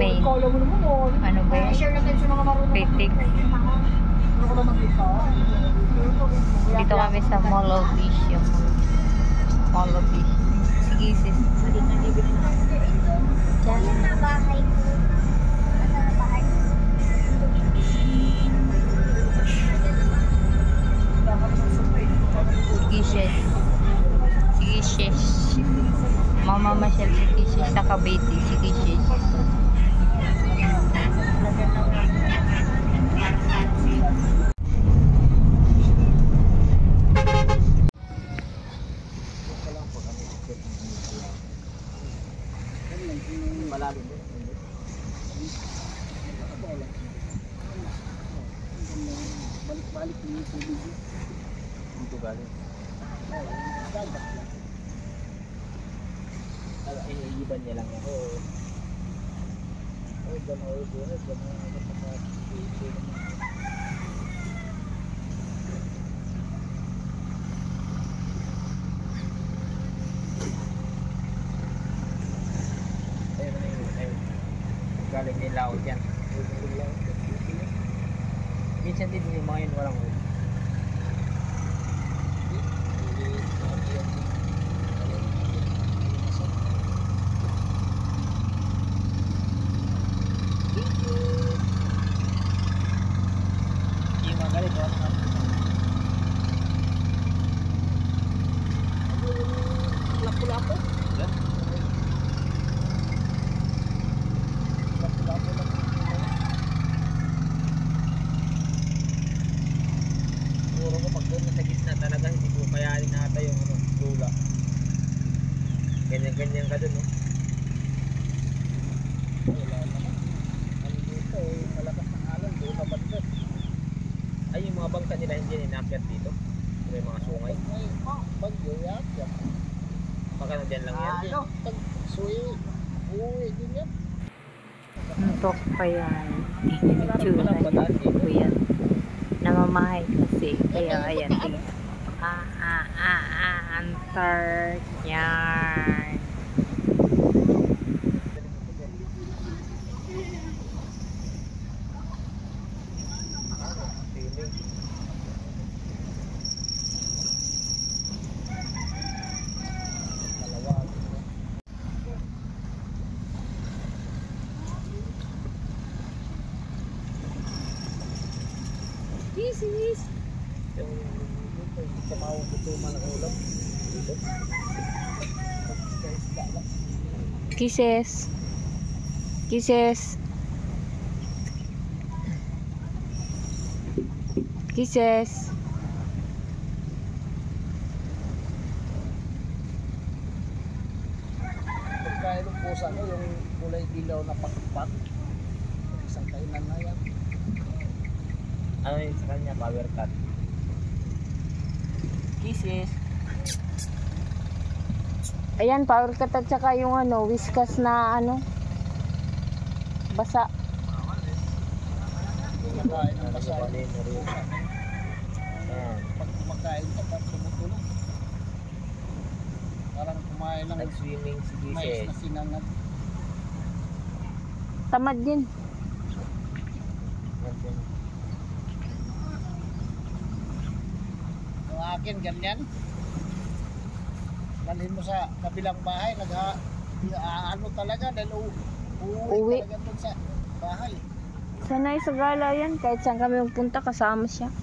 kami. Ano ba yun? Pitik. Dito kami sa Mall of Fish. Mall of Fish. Sige sis. Diyan. na bahay ko. Asa na bahay ko? Sige sis. Sige sis. Mama masyal sige sis sa Cavite. Sige sis. Malalim din. Balik-balik yung tubig. Dito galing. Iiban niya lang yan. Oo. Gano'n. Galing din laot yan. Minsan din yung mga yun walang ulo. Yung mga galit lapu-lapu. Siguro ko pag doon sa gitna talaga hindi ko kayanin nata yung lula. Ganyan-ganyan ka doon, no? Wala naman. Ano dito, malakas ng alon, doon ka bandas. Ay, yung mga bangka nila hindi ninakyat dito. May mga sungay. Ay, bagyo, yakyat. Baka na dyan lang yan. Pag suwi, uwi din yan. Antok pa yan. Itsura ko yan. Namamahay kasi. Kaya ayan. Antar. Yan. Sis. Yung kamawang kutuman ng ulam. Dito. Kisses. Kisses. Kisses. Pagkain ng pusa ko, yung kulay dilaw na pakpak. Isang kainan na yan. Ano yun sa kanya? Power cut. Kisses. Ayan, power cut at saka yung whiskas na basa. Kumakain ng basa. Pag kumakain ka, parang tumutulog. Parang kumain lang. Nag-swimming si Mais Kisses. na sinangag. Tamad din. Yung akin, ganyan. Dalhin mo sa kabilang bahay, ano talaga, dahil Uwi. talaga doon sa bahay. Sanay sa gala yan. Kahit saan kami magpunta, kasama siya.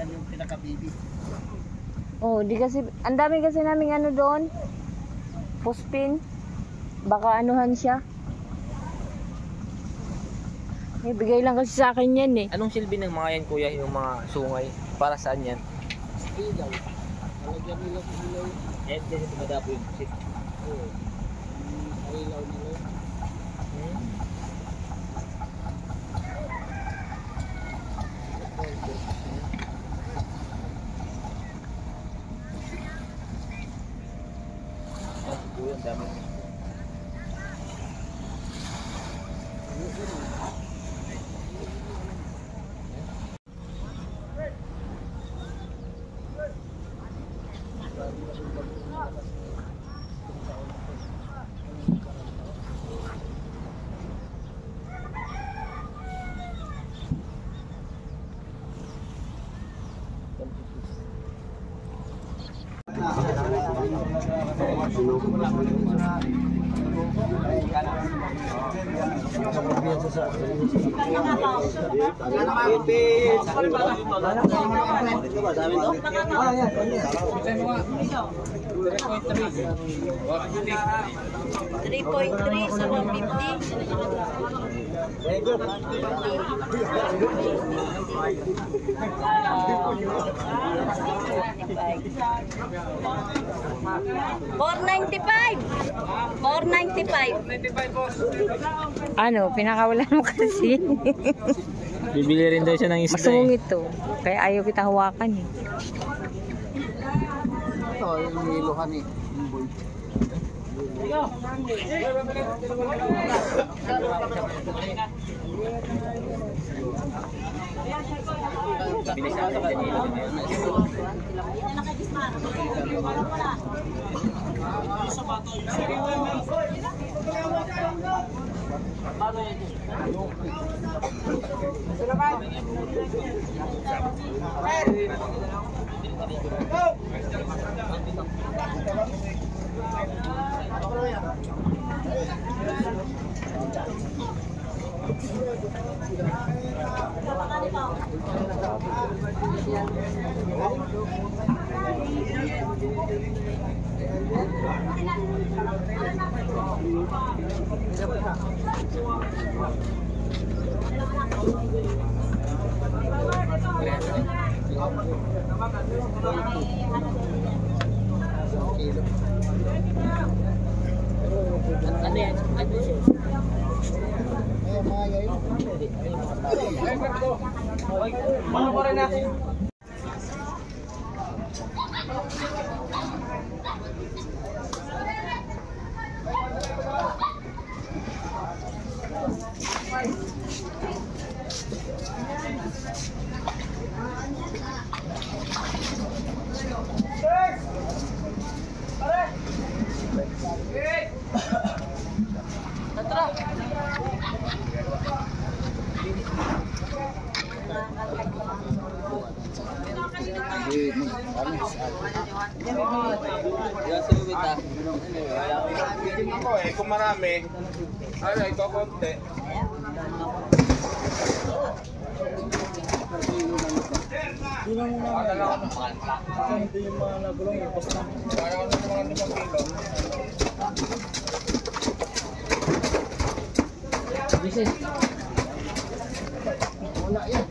Yan yung pinaka-baby. Oh, di kasi, ang dami kasi naming doon. Puspin. Baka anuhan siya. Ibigay lang kasi sa akin yan eh. Anong silbi ng mga yan, kuya, yung mga sungay? Para saan yan? Ilaw. Nalagyan nila sa ilaw. Eh, kasi tumadapo yung shit. Oo. Sa ilaw nila. Kuya, ang dami. sa 495. Ano, pinakawalan mo kasi. Bibili rin daw siya ng isda eh. Masungit to. Kaya ayaw kita hawakan eh. Ito, yung niluhan eh. Ano yan? Ano pa rin na? Ako eh, kung marami, ano, ito konti. Wala yan.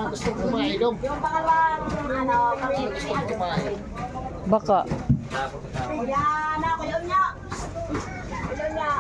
Gusto ko kumain, Dom. Yung pangalawang, Gusto ko kumain. Baka. yan, ako yun niya. Yun niya.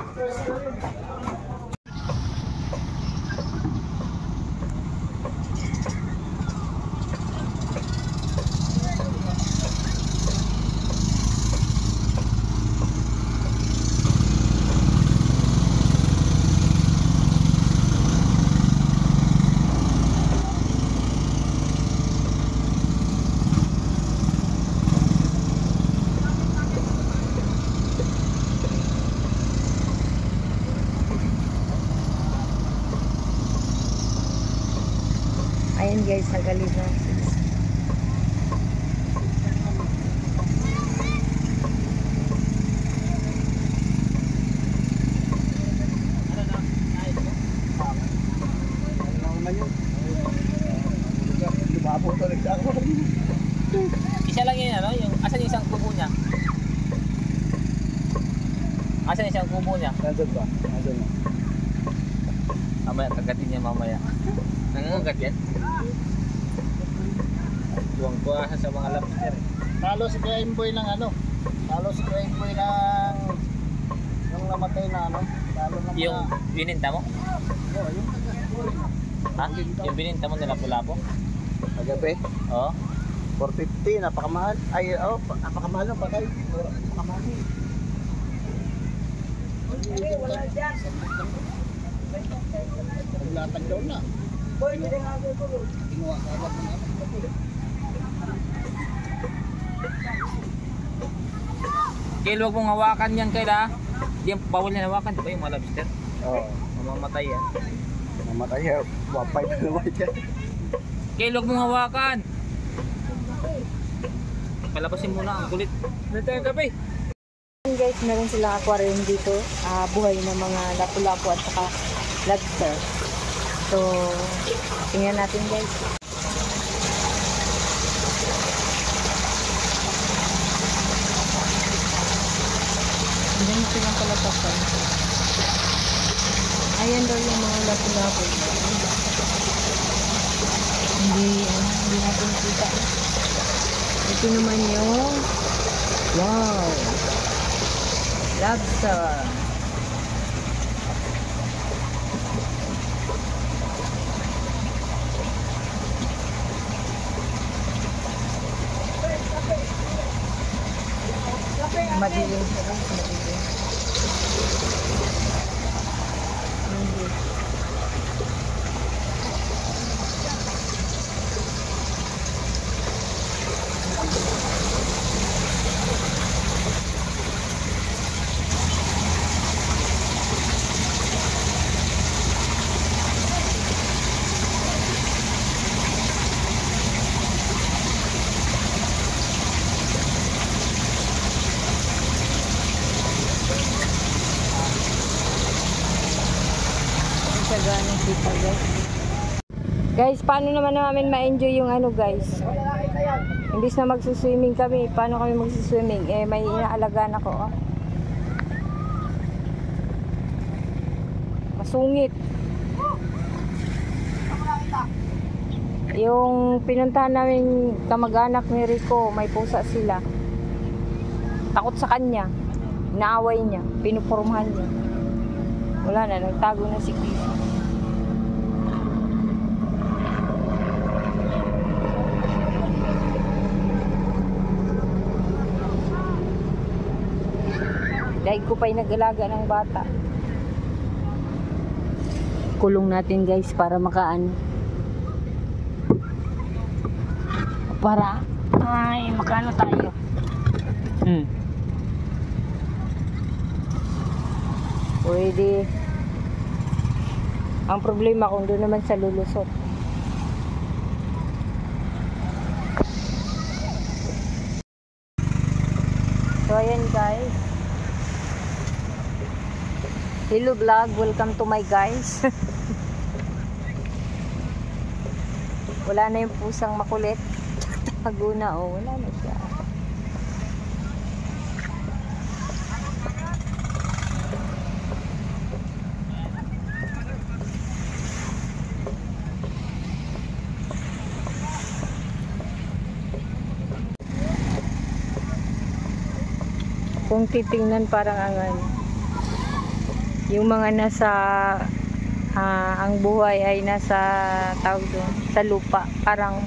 Ayan guys, nagalit na. Isa lang yun, ano? Yung, asan yung isang kubo niya? Asan yung isang kubo niya? Nandun ba? Nandun na. Mamaya, kagatin niya mamaya. Nangangagat yan? Tuwang-tuwa sa mga lobster eh. Talo si Kuya Imboy ng ano? Talo si Kuya Imboy ng yung namatay na ano? Talo ng mga... Yung bininta mo? Oh, yung Ha? Yung bininta mo nila Lapu-Lapu? kagabi. Oo. 450, napakamahal. Ay, oh, napakamahal ng patay. Napakamahal. Wala dyan. Naglatag daw na. Boy, hindi nga ako. Kinuha ka agad ng ano. Kaya huwag mong hawakan yan kaya. Hindi yan bawal yan hawakan, di ba yung mga lobster? Oo. Mamamatay yan. Mamatay yan. Wapay pa naman yan. Kaya huwag mong hawakan. Palabasin mo na ang kulit. Dito yung kape. Guys, meron silang aquarium dito. Buhay na mga lapu-lapu at saka lobster. So, tingnan natin guys. Ayan silang palapasan. Ayan daw yung mga lapu-lapu. Hindi natin kita. Ito naman yung wow! Lobster. Madilim siya guys, madilim. Hindi. Ganong kita guys. Guys, paano naman namin ma-enjoy yung ano guys? Imbis na magsuswimming kami, paano kami magsuswimming? Eh, may inaalagaan ako. Oh. Masungit. Yung pinuntahan namin kamag-anak ni Rico, may pusa sila. Takot sa kanya. Inaaway niya. Pinupurmahan niya. Wala na, nagtago na si Chris. Dahil ko pa'y nag-alaga ng bata. Kulong natin guys para makaan. Para ay makaano tayo. Pwede. Ang problema kung doon naman sa lulusot. So ayan guys. Hello vlog, welcome to my guys. Wala na yung pusang makulit. Tago na oh, wala na siya. Kung titingnan parang angan yung mga nasa ang buhay ay nasa tawag doon, sa lupa, parang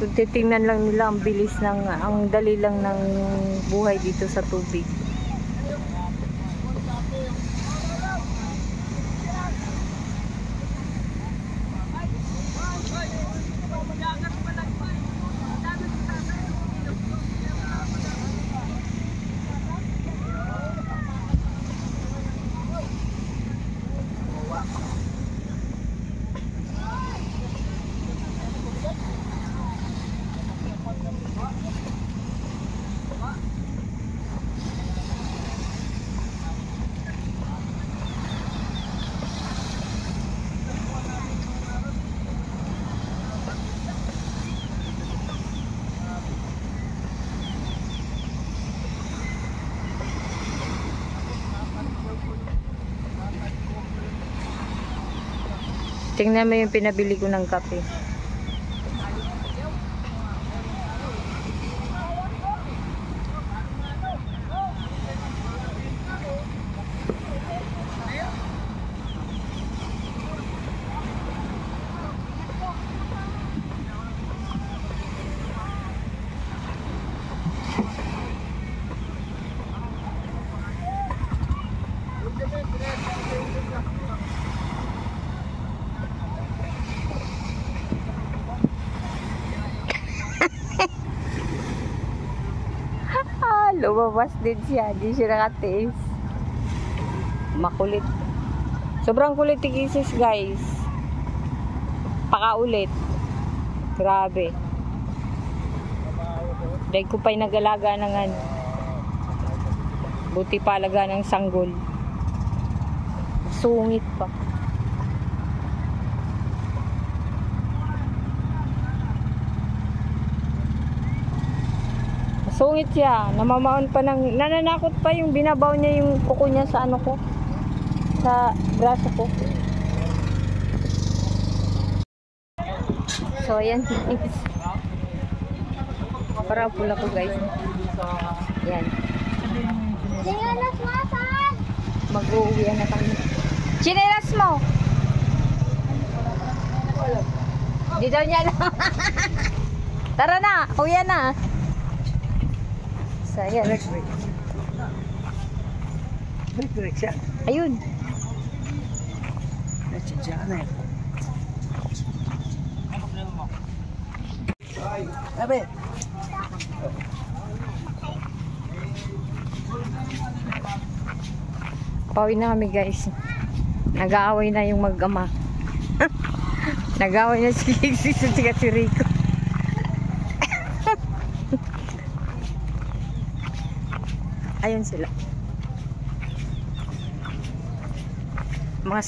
kung titingnan lang nila ang bilis ng ang dali lang ng buhay dito sa tubig. Tingnan mo yung pinabili ko ng kape. Lumabas din siya. Di siya nakatiis. Makulit. Sobrang kulit ni Kisses, guys. Pakaulit. Grabe. Dahil ko pa'y nagalaga ng ano. Buti palaga ng sanggol. Sungit pa. Sungit siya. Namamaon pa ng... Nananakot pa yung binabaw niya yung kuko niya sa ano ko. Sa braso ko. So, ayan. Parang pula ko, guys. Yan. Mag-uwi na kami. Chinelas mo! Di daw niya lang. Tara na! Uwi na! Saya. Ayun. Pauwi na kami, guys. Nag-aaway na yung mag-ama. Nag-aaway na si Kisses at si Rico. Ayun sila. Mga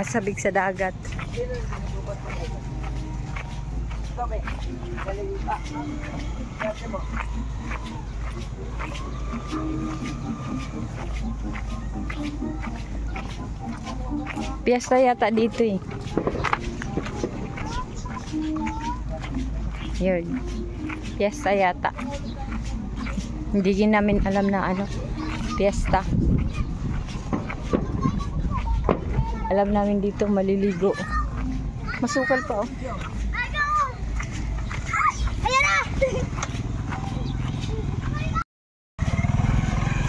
sabik sa dagat. Piyesta yata dito eh. Yun. Piyesta yata. Hindi din namin alam na ano. Piyesta. Alam namin dito maliligo. Masukal pa oh.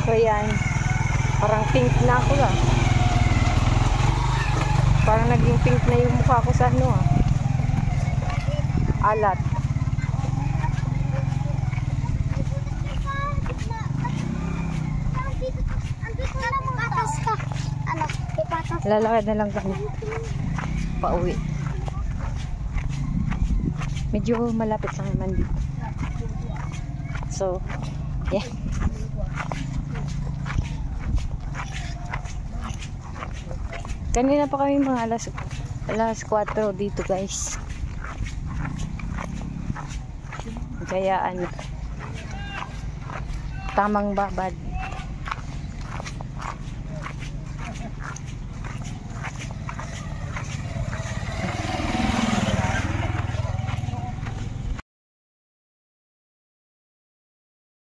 So yan. Parang pink na ako ah. Parang naging pink na yung mukha ko sa ano ah. Alat. Lalakad na lang kami. Pauwi. Medyo malapit lang naman dito. So, yeah. Kanina pa kami mga alas 4 dito, guys. Kaya ano, tamang babad.